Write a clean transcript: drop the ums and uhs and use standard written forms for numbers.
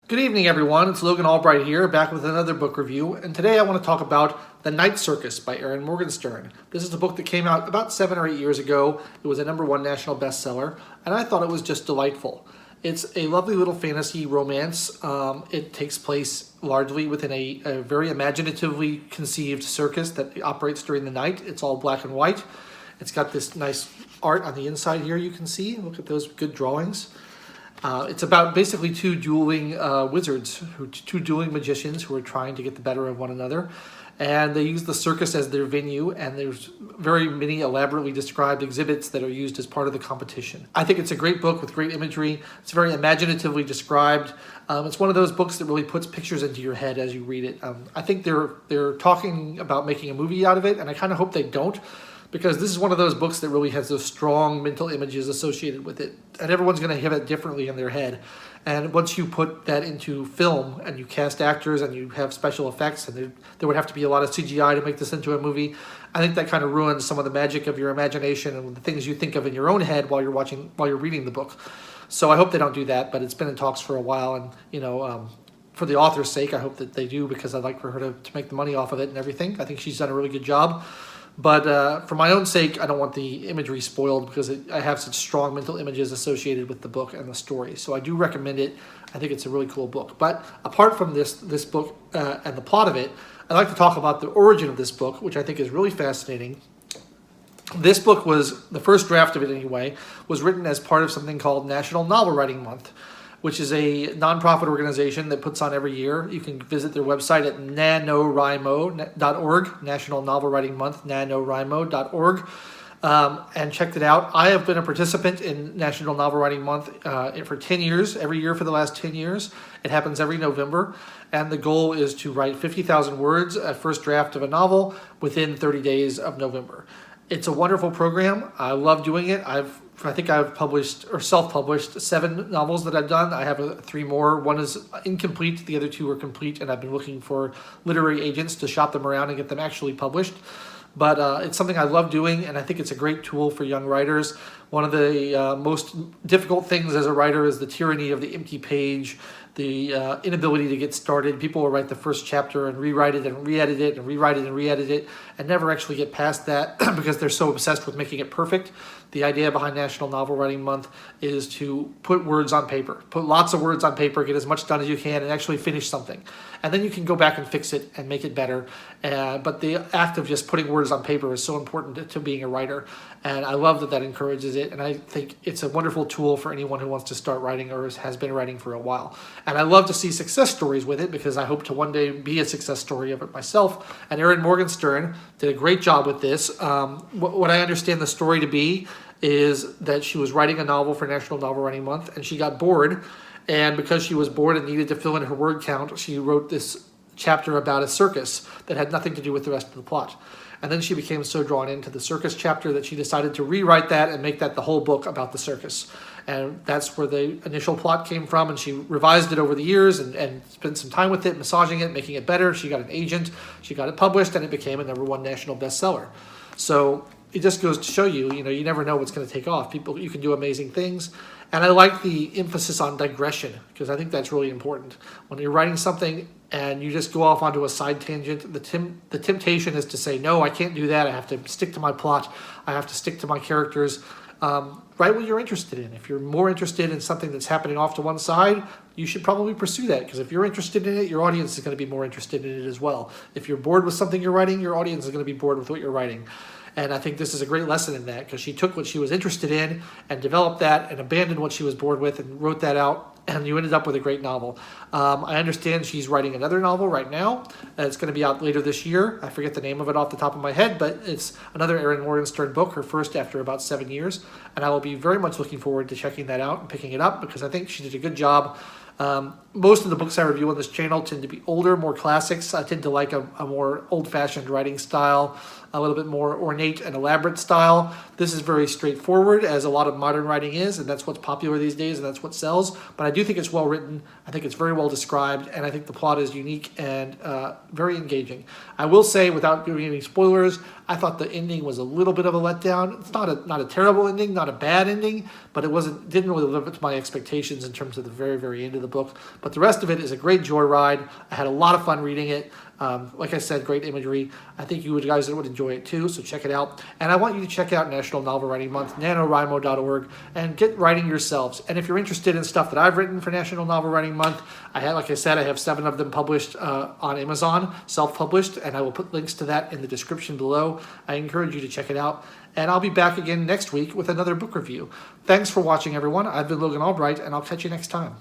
Good evening, everyone. It's Logan Albright here, back with another book review, and today I want to talk about The Night Circus by Erin Morgenstern. This is a book that came out about 7 or 8 years ago. It was a #1 national bestseller, and I thought it was just delightful. It's a lovely little fantasy romance. It takes place largely within a very imaginatively conceived circus that operates during the night. It's all black and white. It's got this nice art on the inside here you can see. Look at those good drawings. It's about basically two dueling wizards, two dueling magicians who are trying to get the better of one another. And they use the circus as their venue, and there's very many elaborately described exhibits that are used as part of the competition. I think it's a great book with great imagery. It's very imaginatively described. It's one of those books that really puts pictures into your head as you read it. I think they're talking about making a movie out of it, and I kind of hope they don't, because this is one of those books that really has those strong mental images associated with it. And everyone's going to have it differently in their head. And once you put that into film and you cast actors and you have special effects, and there would have to be a lot of CGI to make this into a movie, I think that kind of ruins some of the magic of your imagination and the things you think of in your own head while you're reading the book. So I hope they don't do that, but it's been in talks for a while, and for the author's sake, I hope that they do, because I'd like for her to make the money off of it and everything. I think she's done a really good job. But for my own sake, I don't want the imagery spoiled, because I have such strong mental images associated with the book and the story. So I do recommend it. I think it's a really cool book. But apart from this book and the plot of it, I'd like to talk about the origin of this book, which I think is really fascinating. This book was, the first draft of it anyway, was written as part of something called National Novel Writing Month, which is a nonprofit organization that puts on every year. You can visit their website at NaNoWriMo.org, National Novel Writing Month, NaNoWriMo.org, and check it out. I have been a participant in National Novel Writing Month for 10 years, every year for the last 10 years. It happens every November, and the goal is to write 50,000 words, a first draft of a novel, within 30 days of November. It's a wonderful program. I love doing it. I think I've published or self-published 7 novels that I've done. I have 3 more. One is incomplete. The other 2 are complete, and I've been looking for literary agents to shop them around and get them actually published. But it's something I love doing, and I think it's a great tool for young writers. One of the most difficult things as a writer is the tyranny of the empty page, the inability to get started. People will write the first chapter and rewrite it and re-edit it and rewrite it and re-edit it and never actually get past that because they're so obsessed with making it perfect. The idea behind National Novel Writing Month is to put words on paper. Put lots of words on paper, get as much done as you can, and actually finish something. And then you can go back and fix it and make it better. But the act of just putting words on paper is so important to being a writer. And I love that encourages it. And I think it's a wonderful tool for anyone who wants to start writing or has been writing for a while. And I love to see success stories with it, because I hope to one day be a success story of it myself. And Erin Morgenstern did a great job with this. What I understand the story to be is that she was writing a novel for National Novel Writing Month, and she got bored. And because she was bored and needed to fill in her word count, she wrote this chapter about a circus that had nothing to do with the rest of the plot. And then she became so drawn into the circus chapter that she decided to rewrite that and make that the whole book about the circus. And that's where the initial plot came from, and she revised it over the years and spent some time with it, massaging it, making it better. She got an agent, she got it published, and it became a #1 national bestseller. So it just goes to show you, you never know what's going to take off. You can do amazing things. And I like the emphasis on digression, because I think that's really important. When you're writing something and you just go off onto a side tangent, the temptation is to say, no, I can't do that. I have to stick to my plot. I have to stick to my characters. Write what you're interested in. If you're more interested in something that's happening off to one side, you should probably pursue that, because if you're interested in it, your audience is going to be more interested in it as well. If you're bored with something you're writing, your audience is going to be bored with what you're writing. And I think this is a great lesson in that, because she took what she was interested in and developed that and abandoned what she was bored with and wrote that out, and you ended up with a great novel. I understand she's writing another novel right now. It's going to be out later this year. I forget the name of it off the top of my head, but it's another Erin Morgenstern book, her first after about 7 years. And I will be very much looking forward to checking that out and picking it up, because I think she did a good job. Most of the books I review on this channel tend to be older, more classics. I tend to like a more old-fashioned writing style. a little bit more ornate and elaborate style. This is very straightforward, as a lot of modern writing is, and that's what's popular these days, and that's what sells. But I do think it's well written. I think it's very well described, and I think the plot is unique and very engaging. I will say, without giving any spoilers, I thought the ending was a little bit of a letdown. It's not a terrible ending, not a bad ending, but didn't really live up to my expectations in terms of the very, very end of the book. But the rest of it is a great joyride. I had a lot of fun reading it. Like I said, great imagery. I think you guys would enjoy it too, so check it out. And I want you to check out National Novel Writing Month, NaNoWriMo.org, and get writing yourselves. And if you're interested in stuff that I've written for National Novel Writing Month, like I said, I have 7 of them published on Amazon, self-published, and I will put links to that in the description below. I encourage you to check it out. And I'll be back again next week with another book review. Thanks for watching, everyone. I've been Logan Albright, and I'll catch you next time.